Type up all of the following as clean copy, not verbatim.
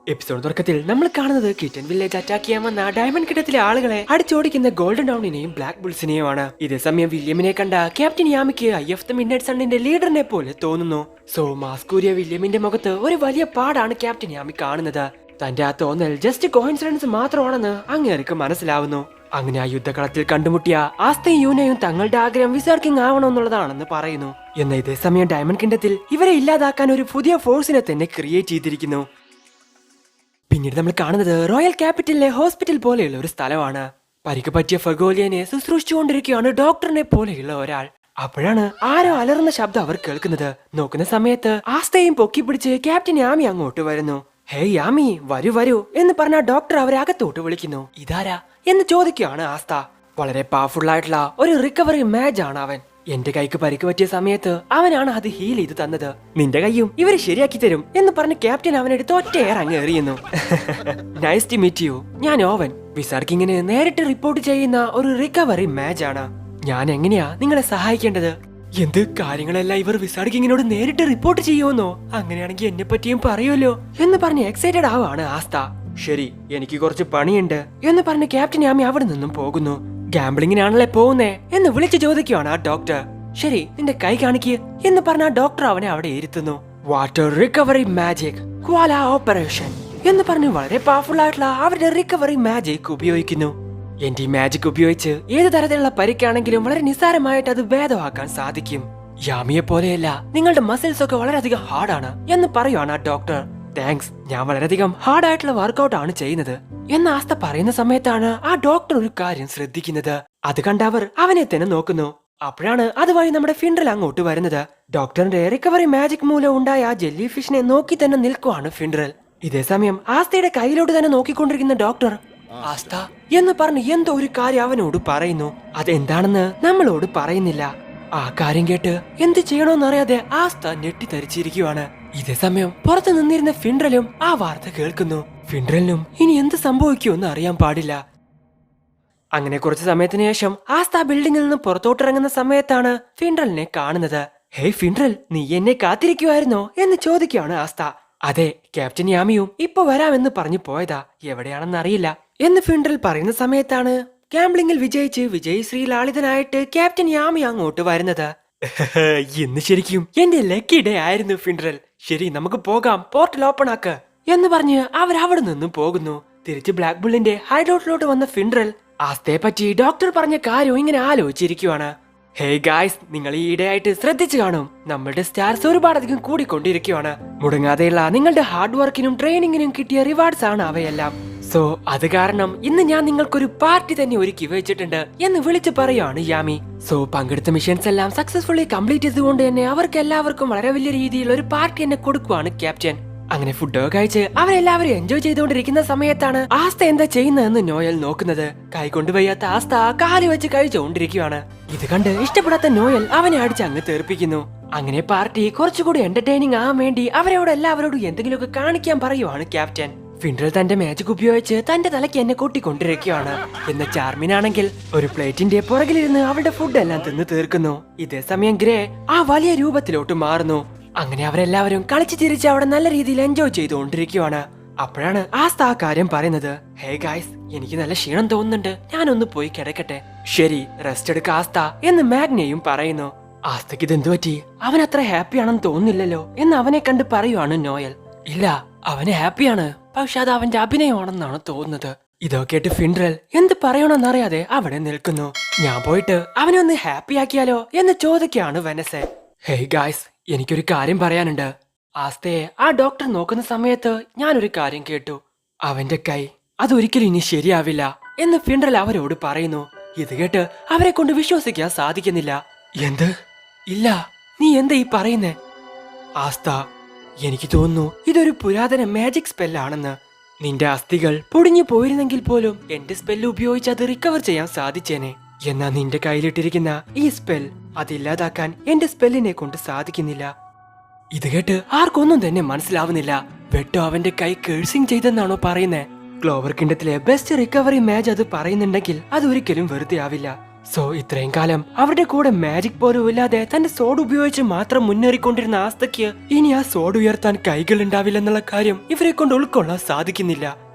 Episode തുടക്കത്തിൽ നമ്മൾ കാണുന്നത് കിറ്റൻ വില്ലേജ് അറ്റാക്ക് ചെയ്യാൻ വന്ന ഡയമണ്ട് കിട്ടത്തിലെ ആളുകളെ അടിച്ചോടിക്കുന്ന ഗോൾഡൻ ഡൗണിനെയും ബ്ലാക്ക് ബുൾസിനെയുമാണ്. ഇതേസമയം വില്യമിനെ കണ്ട ക്യാപ്റ്റൻ യാമിക്ക് IF ദ മിഡ്നൈറ്റ് സണ്ണിന്റെ ലീഡറിനെ പോലെ തോന്നുന്നു. സോ മാസ്കൂരിയ വില്യമിന്റെ മുഖത്ത് ഒരു വലിയ പാടാണ് ക്യാപ്റ്റൻ യാമി കാണുന്നത്. തന്റെ ആ തോന്നൽ ജസ്റ്റ് കോയിൻസിഡൻസ് മാത്രമാണെന്ന് അങ്ങേർക്ക് മനസ്സിലാവുന്നു. അങ്ങനെ ആ യുദ്ധകളത്തിൽ കണ്ടുമുട്ടിയ ആസ്തയും യൂനയും തങ്ങളുടെ ആഗ്രഹം വിസാർഡ് കിങ് ആവണമെന്നുള്ളതാണെന്ന് പറയുന്നു. എന്നാൽ ഇതേസമയം ഡയമണ്ട് കിങ്ഡത്തിൽ ഇവരെ ഇല്ലാതാക്കാൻ ഒരു പുതിയ ഫോഴ്സിനെ തന്നെ ക്രിയേറ്റ് ചെയ്തിരിക്കുന്നു. പിന്നീട് നമ്മൾ കാണുന്നത് റോയൽ ക്യാപിറ്റലിലെ ഹോസ്പിറ്റൽ പോലെയുള്ള ഒരു സ്ഥലമാണ്. പരിക്ക് പറ്റിയ ഫഗോലിയനെ ശുശ്രൂഷിച്ചുകൊണ്ടിരിക്കുകയാണ് ഡോക്ടറിനെ പോലെയുള്ള ഒരാൾ. അപ്പോഴാണ് ആരോ അലറുന്ന ശബ്ദം അവർ കേൾക്കുന്നത്. നോക്കുന്ന സമയത്ത് ആസ്തയും പൊക്കി പിടിച്ച് ക്യാപ്റ്റൻ യാമി അങ്ങോട്ട് വരുന്നു. ഹേ യാമി, വരൂ വരൂ എന്ന് പറഞ്ഞ ഡോക്ടർ അവരെ അകത്തോട്ട് വിളിക്കുന്നു. ഇതാരാ എന്ന് ചോദിക്കുകയാണ് ആസ്ത. വളരെ പവർഫുൾ ആയിട്ടുള്ള ഒരു റിക്കവറി മാച്ച് ആണ് അവൻ. എന്റെ കൈക്ക് പരിക്ക് പറ്റിയ സമയത്ത് അവനാണ് അത് ഹീൽ ചെയ്ത് തന്നത്. നിന്റെ കൈയും ഇവര് ശരിയാക്കി തരും എന്ന് പറഞ്ഞ് ക്യാപ്റ്റൻ അവനെടുത്ത് ഒറ്റയേറെ അങ്ങ് എറിയുന്നു. Nice to meet you. ഞാൻ ഓവൻ. വിസാർഡ് കിങ്ങിന് നേരിട്ട് റിപ്പോർട്ട് ചെയ്യുന്ന ഒരു റിക്കവറി മാച്ച് ആണ്. ഞാൻ എങ്ങനെയാ നിങ്ങളെ സഹായിക്കേണ്ടത്? എന്ത് കാര്യങ്ങളെല്ലാം ഇവർ വിസാർഡ് കിങ്ങിനോട് നേരിട്ട് റിപ്പോർട്ട് ചെയ്യുമെന്നോ? അങ്ങനെയാണെങ്കിൽ എന്നെ പറ്റിയും പറയുമല്ലോ എന്ന് പറഞ്ഞ് എക്സൈറ്റഡ് ആവാണ് ആസ്ത. ശരി, എനിക്ക് കുറച്ച് പണിയുണ്ട് എന്ന് പറഞ്ഞ് ക്യാപ്റ്റൻ യാമി അവിടെ നിന്നും പോകുന്നു. ഗാംബ്ലിങ്ങിനാണല്ലേ പോകുന്നേ എന്ന് വിളിച്ചു ചോദിക്കുവാണ് ആ ഡോക്ടർ. ശരി, നിന്റെ കൈ കാണിക്ക് എന്ന് പറഞ്ഞ ആ ഡോക്ടർ അവനെ അവിടെ ഇരുത്തുന്നു. Water recovery magic koala operation എന്ന് പറഞ്ഞ് വളരെ പവർഫുൾ ആയിട്ടുള്ള അവരുടെ റിക്കവറി മാജിക് ഉപയോഗിക്കുന്നു. എന്റെ ഈ മാജിക് ഉപയോഗിച്ച് ഏത് തരത്തിലുള്ള പരിക്കാണെങ്കിലും വളരെ നിസ്സാരമായിട്ട് അത് ഭേദമാക്കാൻ സാധിക്കും. യാമിയെ പോലെയല്ല, നിങ്ങളുടെ മസിൽസ് ഒക്കെ വളരെയധികം ഹാർഡാണ് എന്ന് പറയുവാണ് ആ ഡോക്ടർ. താങ്ക്സ്, ഞാൻ വളരെയധികം ഹാർഡ് ആയിട്ടുള്ള വർക്കൗട്ട് ആണ് ചെയ്യുന്നത് എന്ന് ആസ്ത പറയുന്ന സമയത്താണ് ആ ഡോക്ടർ ഒരു കാര്യം ശ്രദ്ധിക്കുന്നത്. അത് കണ്ട അവർ അവനെ തന്നെ നോക്കുന്നു. അപ്പോഴാണ് അതുവഴി നമ്മുടെ ഫിൻഡ്രൽ അങ്ങോട്ട് വരുന്നത്. ഡോക്ടറിന്റെ റിക്കവറി മാജിക് മൂലം ഉണ്ടായ ആ ജെല്ലി ഫിഷിനെ നോക്കി തന്നെ നിൽക്കുവാണ് ഫിൻഡ്രൽ. ഇതേസമയം ആസ്തയുടെ കയ്യിലോട്ട് തന്നെ നോക്കിക്കൊണ്ടിരിക്കുന്ന ഡോക്ടർ ആസ്ത എന്ന് പറഞ്ഞ് എന്തോ ഒരു കാര്യം അവനോട് പറയുന്നു. അതെന്താണെന്ന് നമ്മളോട് പറയുന്നില്ല. ആ കാര്യം കേട്ട് എന്ത് ചെയ്യണോന്നറിയാതെ ആസ്ത ഞെട്ടിത്തരിച്ചിരിക്കുവാണ്. ഇതേസമയം പുറത്തു നിന്നിരുന്ന ഫിൻഡ്രലും ആ വാർത്ത കേൾക്കുന്നു. ഫിൻഡ്രലിനും ഇനി എന്ത് സംഭവിക്കുമെന്ന് അറിയാൻ പാടില്ല. അങ്ങനെ കുറച്ചു സമയത്തിന് ശേഷം ആസ്ത ബിൽഡിംഗിൽ നിന്ന് പുറത്തോട്ടിറങ്ങുന്ന സമയത്താണ് ഫിൻഡ്രലിനെ കാണുന്നത്. ഹേയ് ഫിൻഡ്രൽ, നീ എന്നെ കാത്തിരിക്കുവായിരുന്നോ എന്ന് ചോദിക്കുകയാണ് ആസ്ത. അതെ, ക്യാപ്റ്റൻ യാമിയും ഇപ്പൊ വരാമെന്ന് പറഞ്ഞു പോയതാ, എവിടെയാണെന്ന് അറിയില്ല എന്ന് ഫിൻഡ്രൽ പറയുന്ന സമയത്താണ് ഗാംബ്ലിംഗിൽ വിജയിച്ച് വിജയശ്രീ ലാളിതനായിട്ട് ക്യാപ്റ്റൻ യാമി അങ്ങോട്ട് വരുന്നത്. ഇന്ന് ശരിക്കും എന്റെ ലക്കി ഡേ ആയിരുന്നു ഫിൻഡ്രൽ. ശരി, നമുക്ക് പോകാം, പോർട്ടൽ ഓപ്പൺ ആക്ക് എന്ന് പറഞ്ഞ് അവരവിടെ നിന്നും പോകുന്നു. തിരിച്ച് ബ്ലാക്ക് ബുള്ളിന്റെ ഹൈഡൌട്ടിലോട്ട് വന്ന ഫിൻഡ്രൽ ആസ്തയെ പറ്റി ഡോക്ടർ പറഞ്ഞ കാര്യം ഇങ്ങനെ ആലോചിച്ചിരിക്കുവാണ്. ഹേ ഗായ്സ്, നിങ്ങൾ ഈ ഇടയായിട്ട് ശ്രദ്ധിച്ചു കാണും, നമ്മളുടെ സ്റ്റാർസ് ഒരുപാടധികം കൂടിക്കൊണ്ടിരിക്കുവാണ്. മുടങ്ങാതെയുള്ള നിങ്ങളുടെ ഹാർഡ് വർക്കിനും ട്രെയിനിങ്ങിനും കിട്ടിയ റിവാർഡ്സ് ആണ് അവയെല്ലാം. സോ അത് കാരണം ഇന്ന് ഞാൻ നിങ്ങൾക്കൊരു പാർട്ടി തന്നെ ഒരുക്കി വെച്ചിട്ടുണ്ട് എന്ന് വിളിച്ചു പറയുകയാണ് യാമി. സോ പങ്കെടുത്ത മിഷൻസ് എല്ലാം സക്സസ്ഫുള്ളി കംപ്ലീറ്റ് ചെയ്തുകൊണ്ട് തന്നെ അവർക്ക് എല്ലാവർക്കും വളരെ വലിയ രീതിയിൽ ഒരു പാർട്ടി തന്നെ കൊടുക്കുവാണ് ക്യാപ്റ്റൻ. അങ്ങനെ ഫുഡൊക്കെ കഴിച്ച് അവരെല്ലാവരും എൻജോയ് ചെയ്തുകൊണ്ടിരിക്കുന്ന സമയത്താണ് ആസ്ത എന്താ ചെയ്യുന്നതെന്ന് നോയൽ നോക്കുന്നത്. കൈകൊണ്ട് വയ്യാത്ത ആസ്ത കാല് വെച്ച് കഴിച്ചുകൊണ്ടിരിക്കുകയാണ്. ഇത് കണ്ട് ഇഷ്ടപ്പെടാത്ത നോയൽ അവനെ അടിച്ച് അങ്ങ് തെറിപ്പിക്കുന്നു. അങ്ങനെ പാർട്ടി കുറച്ചുകൂടി എന്റർടൈനിങ് ആവാൻ വേണ്ടി അവരോട് എല്ലാവരോടും എന്തെങ്കിലുമൊക്കെ കാണിക്കാൻ പറയുവാണ് ക്യാപ്റ്റൻ. ഫിൻഡ്രൽ തന്റെ മാജിക് ഉപയോഗിച്ച് തന്റെ തലയ്ക്ക് എന്നെ കൂട്ടിക്കൊണ്ടിരിക്കുകയാണ്. എന്ന ചാർമിനാണെങ്കിൽ ഒരു പ്ലേറ്റിന്റെ പുറകിലിരുന്ന് അവളുടെ ഫുഡ് എല്ലാം തിന്ന് തീർക്കുന്നു. ഇതേസമയം ഗ്രേ ആ വലിയ രൂപത്തിലോട്ട് മാറുന്നു. അങ്ങനെ അവരെല്ലാവരും കളിച്ചു ചിരിച്ച് അവിടെ നല്ല രീതിയിൽ എൻജോയ് ചെയ്തുകൊണ്ടിരിക്കുകയാണ്. അപ്പോഴാണ് ആസ്ത ആ കാര്യം പറയുന്നത്. ഹേ ഗായ്സ്, എനിക്ക് നല്ല ക്ഷീണം തോന്നുന്നുണ്ട്, ഞാനൊന്ന് പോയി കിടക്കട്ടെ. ശരി, റെസ്റ്റ് എടുക്ക ആസ്ത എന്ന് മാഗ്നയും പറയുന്നു. ആസ്തയ്ക്ക് ഇതെന്തു പറ്റി? അവൻ അത്ര ഹാപ്പിയാണെന്ന് തോന്നുന്നില്ലല്ലോ എന്ന് അവനെ കണ്ട് പറയുവാണ് നോയൽ. ഇല്ല, അവന് ഹാപ്പിയാണ്, പക്ഷെ അത് അവന്റെ അഭിനയമാണെന്നാണ് തോന്നുന്നത്. ഇതൊക്കെ കേട്ട് ഫിൻഡ്രൽ എന്ത് പറയണമെന്നറിയാതെ അവിടെ നിൽക്കുന്നു. ഞാൻ പോയിട്ട് അവനെ ഒന്ന് ഹാപ്പി ആക്കിയാലോ എന്ന് ചോദിക്കുകയാണ് വെനസെ. ഹേയ് ഗായ്സ്, എനിക്കൊരു കാര്യം പറയാനുണ്ട്. ആസ്തയെ ആ ഡോക്ടർ നോക്കുന്ന സമയത്ത് ഞാനൊരു കാര്യം കേട്ടു. അവന്റെ കൈ അതൊരിക്കലും ഇനി ശരിയാവില്ല എന്ന് ഫിൻഡ്രൽ അവരോട് പറയുന്നു. ഇത് കേട്ട് അവരെ കൊണ്ട് വിശ്വസിക്കാൻ സാധിക്കുന്നില്ല. എന്ത്? ഇല്ല, നീ എന്താ ഈ പറയുന്നേ? ആസ്ത, എനിക്ക് തോന്നുന്നു ഇതൊരു പുരാതന മാജിക് സ്പെല്ലാണെന്ന്. നിന്റെ അസ്ഥികൾ പൊടിഞ്ഞു പോയിരുന്നെങ്കിൽ പോലും എന്റെ സ്പെല്ല് ഉപയോഗിച്ച് അത് റിക്കവർ ചെയ്യാൻ സാധിച്ചേനെ. എന്നാ നിന്റെ കയ്യിലിട്ടിരിക്കുന്ന ഈ സ്പെൽ അതില്ലാതാക്കാൻ എന്റെ സ്പെല്ലിനെ കൊണ്ട് സാധിക്കുന്നില്ല. ഇത് കേട്ട് ആർക്കൊന്നും തന്നെ മനസ്സിലാവുന്നില്ല. വെട്ടോ അവന്റെ കൈ കേഴ്സിംഗ് ചെയ്തെന്നാണോ പറയുന്നേ? ക്ലോവർ കിണ്ടത്തിലെ ബെസ്റ്റ് റിക്കവറി മാച്ച് അത് പറയുന്നുണ്ടെങ്കിൽ അതൊരിക്കലും വെറുതെ ആവില്ല. സോ ഇത്രയും കാലം അവരുടെ കൂടെ മാജിക് പോലും ഇല്ലാതെ തന്റെ സോഡ് ഉപയോഗിച്ച് മാത്രം മുന്നേറിക്കൊണ്ടിരുന്ന ആസ്തയ്ക്ക് ഇനി ആ സോഡ് ഉയർത്താൻ കൈകൾ ഉണ്ടാവില്ലെന്നുള്ള കാര്യം ഇവരെ കൊണ്ട് ഉൾക്കൊള്ളാൻ സാധിക്കുന്നില്ല.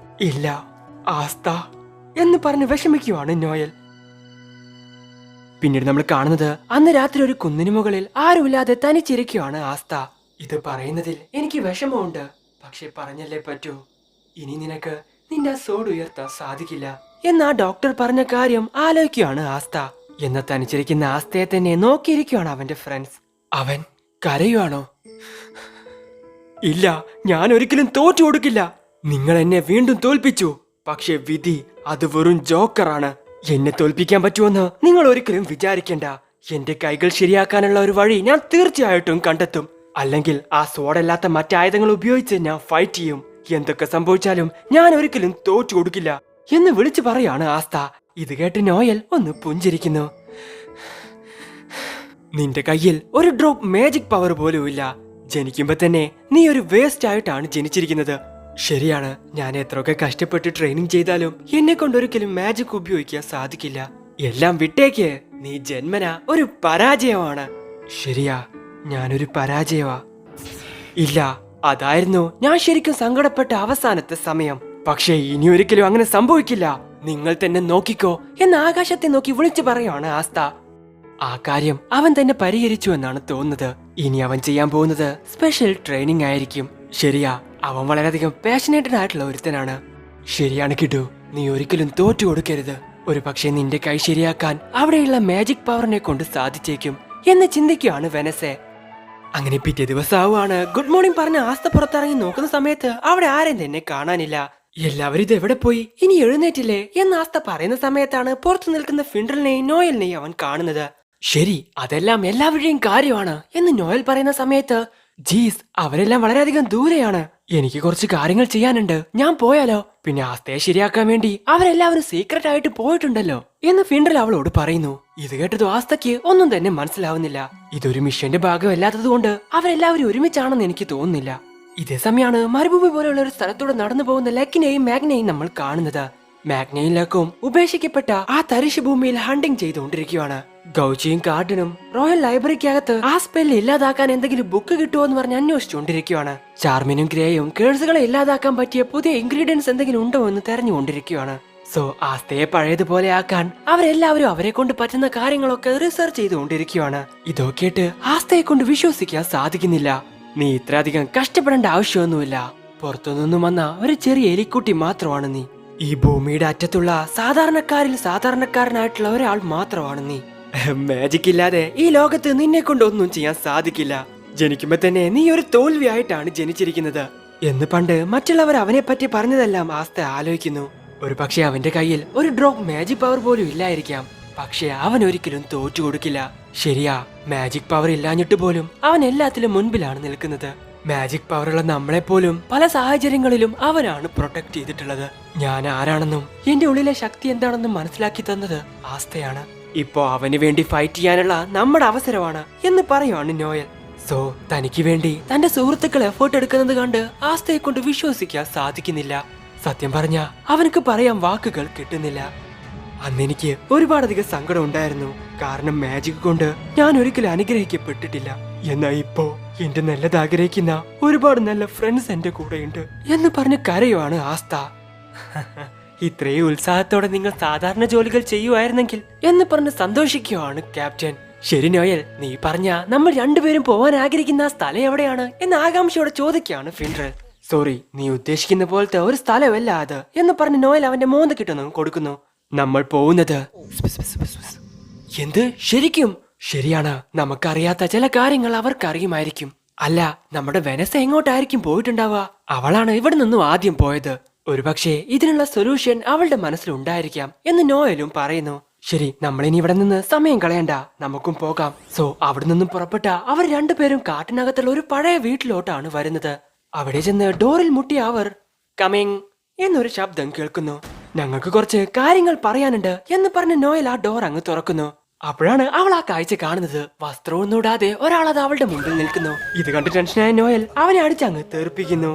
ഇല്ല ആസ്ത എന്ന് പറഞ്ഞ് വിഷമിക്കുവാണ് നോയൽ. പിന്നീട് നമ്മൾ കാണുന്നത് അന്ന് രാത്രി ഒരു കുന്നിനു മുകളിൽ ആരുമില്ലാതെ തനിച്ചിരിക്കുവാണ് ആസ്ത. ഇത് പറയുന്നതിൽ എനിക്ക് വിഷമമുണ്ട്, പക്ഷെ പറഞ്ഞല്ലേ പറ്റൂ. ഇനി നിനക്ക് നിന്റെ സോഡ് ഉയർത്താൻ സാധിക്കില്ല എന്നാ ഡോക്ടർ പറഞ്ഞ കാര്യം ആലോചിക്കുകയാണ് ആസ്ത. എന്ന തനിച്ചിരിക്കുന്ന ആസ്തയെ തന്നെ നോക്കിയിരിക്കുകയാണ് അവന്റെ ഫ്രണ്ട്സ്. അവൻ കരയുവാണോ? ഇല്ല, ഞാൻ ഒരിക്കലും തോറ്റു കൊടുക്കില്ല. നിങ്ങൾ എന്നെ വീണ്ടും തോൽപ്പിച്ചു, പക്ഷെ വിധി അത് വെറും ജോക്കറാണ്. എന്നെ തോൽപ്പിക്കാൻ പറ്റുമെന്ന് നിങ്ങൾ ഒരിക്കലും വിചാരിക്കണ്ട. എന്റെ കൈകൾ ശരിയാക്കാനുള്ള ഒരു വഴി ഞാൻ തീർച്ചയായിട്ടും കണ്ടെത്തും. അല്ലെങ്കിൽ ആ സോഡല്ലാത്ത മറ്റായുധങ്ങൾ ഉപയോഗിച്ച് ഞാൻ ഫൈറ്റ് ചെയ്യും. എന്തൊക്കെ സംഭവിച്ചാലും ഞാൻ ഒരിക്കലും തോറ്റു കൊടുക്കില്ല എന്ന് വിളിച്ചു പറയാണ് ആസ്ത. ഇത് കേട്ട് നോയൽ ഒന്ന് പുഞ്ചിരിക്കുന്നു. നിന്റെ കയ്യിൽ ഒരു ഡ്രോപ്പ് മാജിക് പവർ പോലും ഇല്ല. ജനിക്കുമ്പോ തന്നെ നീ ഒരു വേസ്റ്റ് ആയിട്ടാണ് ജനിച്ചിരിക്കുന്നത്. ശരിയാണ്, ഞാൻ എത്രയൊക്കെ കഷ്ടപ്പെട്ട് ട്രെയിനിങ് ചെയ്താലും എന്നെ കൊണ്ടൊരിക്കലും മാജിക് ഉപയോഗിക്കാൻ സാധിക്കില്ല. എല്ലാം വിട്ടേക്ക്, നീ ജന്മന ഒരു പരാജയമാണ്. ശരിയാ, ഞാനൊരു പരാജയമാ. ഇല്ല, അതായിരുന്നു ഞാൻ ശരിക്കും സങ്കടപ്പെട്ട അവസാനത്തെ സമയം. പക്ഷേ ഇനി ഒരിക്കലും അങ്ങനെ സംഭവിക്കില്ല. നിങ്ങൾ തന്നെ നോക്കിക്കോ എന്ന് ആകാശത്തെ നോക്കി വിളിച്ചു പറയാണ് ആസ്ത. ആ കാര്യം അവൻ തന്നെ പരിഹരിച്ചു എന്നാണ് തോന്നുന്നത്. ഇനി അവൻ ചെയ്യാൻ പോകുന്നത് സ്പെഷ്യൽ ട്രെയിനിങ് ആയിരിക്കും. ശരിയാ, അവൻ വളരെയധികം പാഷനേറ്റഡ് ആയിട്ടുള്ള ഒരുത്തനാണ്. ശരിയാണ് കിട്ടു, നീ ഒരിക്കലും തോറ്റു കൊടുക്കരുത്. ഒരു പക്ഷേ നിന്റെ കൈ ശരിയാക്കാൻ അവിടെയുള്ള മാജിക് പവറിനെ കൊണ്ട് സാധിച്ചേക്കും എന്ന് ചിന്തിക്കുകയാണ് വെനസെ. അങ്ങനെ പിറ്റേ ദിവസമാവാണ്. ഗുഡ് മോർണിംഗ് പറഞ്ഞ ആസ്ത പുറത്തിറങ്ങി നോക്കുന്ന സമയത്ത് അവിടെ ആരെയും തന്നെ കാണാനില്ല. എല്ലാവരും ഇത് എവിടെ പോയി, ഇനി എഴുന്നേറ്റില്ലേ എന്ന് ആസ്ത പറയുന്ന സമയത്താണ് പുറത്തു നിൽക്കുന്ന ഫിൻഡലിനെയും നോയലിനെയും അവൻ കാണുന്നത്. ശരി, അതെല്ലാം എല്ലാവരുടെയും കാര്യമാണ് എന്ന് നോയൽ പറയുന്ന സമയത്ത്, ജീസ്, അവരെല്ലാം വളരെയധികം ദൂരെയാണ്. എനിക്ക് കുറച്ച് കാര്യങ്ങൾ ചെയ്യാനുണ്ട്, ഞാൻ പോയാലോ? പിന്നെ ആസ്തയെ ശരിയാക്കാൻ വേണ്ടി അവരെല്ലാവരും സീക്രട്ട് ആയിട്ട് പോയിട്ടുണ്ടല്ലോ എന്ന് ഫിൻഡൽ അവളോട് പറയുന്നു. ഇത് കേട്ടത് ആസ്തയ്ക്ക് ഒന്നും തന്നെ മനസ്സിലാവുന്നില്ല. ഇതൊരു മിഷന്റെ ഭാഗമല്ലാത്തത് കൊണ്ട് അവരെല്ലാവരും ഒരുമിച്ചാണെന്ന് എനിക്ക് തോന്നുന്നില്ല. ഇതേ സമയമാണ് മരുഭൂമി പോലെയുള്ള ഒരു സ്ഥലത്തൂടെ നടന്നു പോകുന്ന ലക്കിനെയും മാഗ്നയും നമ്മൾ കാണുന്നത്. മാഗ്നയും ലക്കും ഉപേക്ഷിക്കപ്പെട്ട ആ തരിശു ഭൂമിയിൽ ഹണ്ടിങ് ചെയ്തുകൊണ്ടിരിക്കുകയാണ്. ഗൗച്ചിയും കാർഡനും റോയൽ ലൈബ്രറിക്കകത്ത് ആ സ്പെല്ല് ഇല്ലാതാക്കാൻ എന്തെങ്കിലും ബുക്ക് കിട്ടുമോ എന്ന് പറഞ്ഞ് അന്വേഷിച്ചുകൊണ്ടിരിക്കുകയാണ്. ചാർമിനും ഗ്രേയും കേഴ്സുകളെ ഇല്ലാതാക്കാൻ പറ്റിയ പുതിയ ഇൻഗ്രീഡിയൻസ് എന്തെങ്കിലും ഉണ്ടോ എന്ന് തെരഞ്ഞുകൊണ്ടിരിക്കുകയാണ്. സോ ആസ്തയെ പഴയതുപോലെ ആക്കാൻ അവരെല്ലാവരും അവരെ കൊണ്ട് പറ്റുന്ന കാര്യങ്ങളൊക്കെ റിസർച്ച് ചെയ്തുകൊണ്ടിരിക്കുകയാണ്. ഇതൊക്കെയിട്ട് ആസ്തയെ കൊണ്ട് വിശ്വസിക്കാൻ സാധിക്കുന്നില്ല. നീ ഇത്രയധികം കഷ്ടപ്പെടേണ്ട ആവശ്യമൊന്നുമില്ല. പുറത്തുനിന്നും വന്ന ഒരു ചെറിയ എലിക്കുട്ടി മാത്രമാണ് നീ. ഈ ഭൂമിയുടെ അറ്റത്തുള്ള സാധാരണക്കാരിൽ സാധാരണക്കാരനായിട്ടുള്ള ഒരാൾ മാത്രമാണ് നീ. മാജിക് ഇല്ലാതെ ഈ ലോകത്ത് നിന്നെ കൊണ്ടൊന്നും ചെയ്യാൻ സാധിക്കില്ല. ജനിക്കുമ്പോ തന്നെ നീ ഒരു തോൽവിയായിട്ടാണ് ജനിച്ചിരിക്കുന്നത് എന്ന് പണ്ട് മറ്റുള്ളവർ അവനെ പറ്റി പറഞ്ഞതെല്ലാം ആസ്ത ആലോചിക്കുന്നു. ഒരു പക്ഷെ അവന്റെ കയ്യിൽ ഒരു ഡ്രോപ്പ് മാജിക് പവർ പോലും ഇല്ലായിരിക്കാം. പക്ഷെ അവൻ ഒരിക്കലും തോറ്റു കൊടുക്കില്ല. ശരിയാ, മാജിക് പവർ ഇല്ലാഞ്ഞിട്ട് പോലും അവൻ എല്ലാത്തിലും മുൻപിലാണ് നിൽക്കുന്നത്. മാജിക് പവറുള്ള നമ്മളെ പോലും പല സാഹചര്യങ്ങളിലും അവനാണ് പ്രൊട്ടക്ട് ചെയ്തിട്ടുള്ളത്. ഞാൻ ആരാണെന്നും എന്റെ ഉള്ളിലെ ശക്തി എന്താണെന്നും മനസ്സിലാക്കി തന്നത് ആസ്തയാണ്. ഇപ്പോ അവന് വേണ്ടി ഫൈറ്റ് ചെയ്യാനുള്ള നമ്മുടെ അവസരമാണ് എന്ന് പറയുവാണ് നോയൽ. സോ തനിക്ക് വേണ്ടി തന്റെ സുഹൃത്തുക്കൾ എഫേർട്ട് എടുക്കുന്നത് കണ്ട് ആസ്തയെ കൊണ്ട് വിശ്വസിക്കാൻ സാധിക്കുന്നില്ല. സത്യം പറഞ്ഞ അവനക്ക് പറയാൻ വാക്കുകൾ കിട്ടുന്നില്ല. അന്ന് എനിക്ക് ഒരുപാടധികം സങ്കടം ഉണ്ടായിരുന്നു. കാരണം മാജിക് കൊണ്ട് ഞാൻ ഒരിക്കലും അനുഗ്രഹിക്കപ്പെട്ടിട്ടില്ല. എന്നാ ഇപ്പോ എന്റെ നല്ലത് ആഗ്രഹിക്കുന്ന ഒരുപാട് നല്ല ഫ്രണ്ട്സ് എന്റെ കൂടെയുണ്ട് എന്ന് പറഞ്ഞ് കരയുവാണ് ആസ്ത. ഇത്രയും ഉത്സാഹത്തോടെ നിങ്ങൾ സാധാരണ ജോലികൾ ചെയ്യുമായിരുന്നെങ്കിൽ എന്ന് പറഞ്ഞ് സന്തോഷിക്കുവാണ് ക്യാപ്റ്റൻ. ശരി നോയൽ, നീ പറഞ്ഞ നമ്മൾ രണ്ടുപേരും പോവാൻ ആഗ്രഹിക്കുന്ന സ്ഥലം എവിടെയാണ് എന്ന് ആകാംക്ഷയോടെ ചോദിക്കുകയാണ് ഫിൻഡൽ. സോറി, നീ ഉദ്ദേശിക്കുന്ന പോലത്തെ ഒരു സ്ഥലമല്ല അത് എന്ന് പറഞ്ഞ് നോയൽ അവന്റെ മോന്ത കിട്ടുന്നു കൊടുക്കുന്നു. നമ്മൾ പോകുന്നത് എന്ത്? ശരിക്കും? ശരിയാണ്, നമുക്കറിയാത്ത ചില കാര്യങ്ങൾ അവർക്കറിയുമായിരിക്കും. അല്ല, നമ്മുടെ വെനസ എങ്ങോട്ടായിരിക്കും പോയിട്ടുണ്ടാവുക? അവളാണ് ഇവിടെ നിന്നും ആദ്യം പോയത്. ഒരുപക്ഷെ ഇതിനുള്ള സൊല്യൂഷൻ അവളുടെ മനസ്സിലുണ്ടായിരിക്കാം എന്ന് നോയലും പറയുന്നു. ശരി, നമ്മളിനി ഇവിടെ നിന്ന് സമയം കളയണ്ട, നമുക്കും പോകാം. സോ അവിടെ നിന്നും പുറപ്പെട്ട അവർ രണ്ടുപേരും കാട്ടിനകത്തുള്ള ഒരു പഴയ വീട്ടിലോട്ടാണ് വരുന്നത്. അവിടെ ചെന്ന് ഡോറിൽ മുട്ടിയ അവർ കമ്മിങ് എന്നൊരു ശബ്ദം കേൾക്കുന്നു. ഞങ്ങൾക്ക് കുറച്ച് കാര്യങ്ങൾ പറയാനുണ്ട് എന്ന് പറഞ്ഞ് നോയൽ ആ ഡോർ അങ്ങ് തുറക്കുന്നു. അപ്പോഴാണ് അവൾ ആ കാഴ്ച കാണുന്നത്. വസ്ത്രമൊന്നും ഇടാതെ ഒരാൾ അത് അവളുടെ മുമ്പിൽ നിൽക്കുന്നു. ഇത് കണ്ട് ടെൻഷനായ നോയൽ അവനെ അടിച്ചങ്ങ് തെറിപ്പിക്കുന്നു.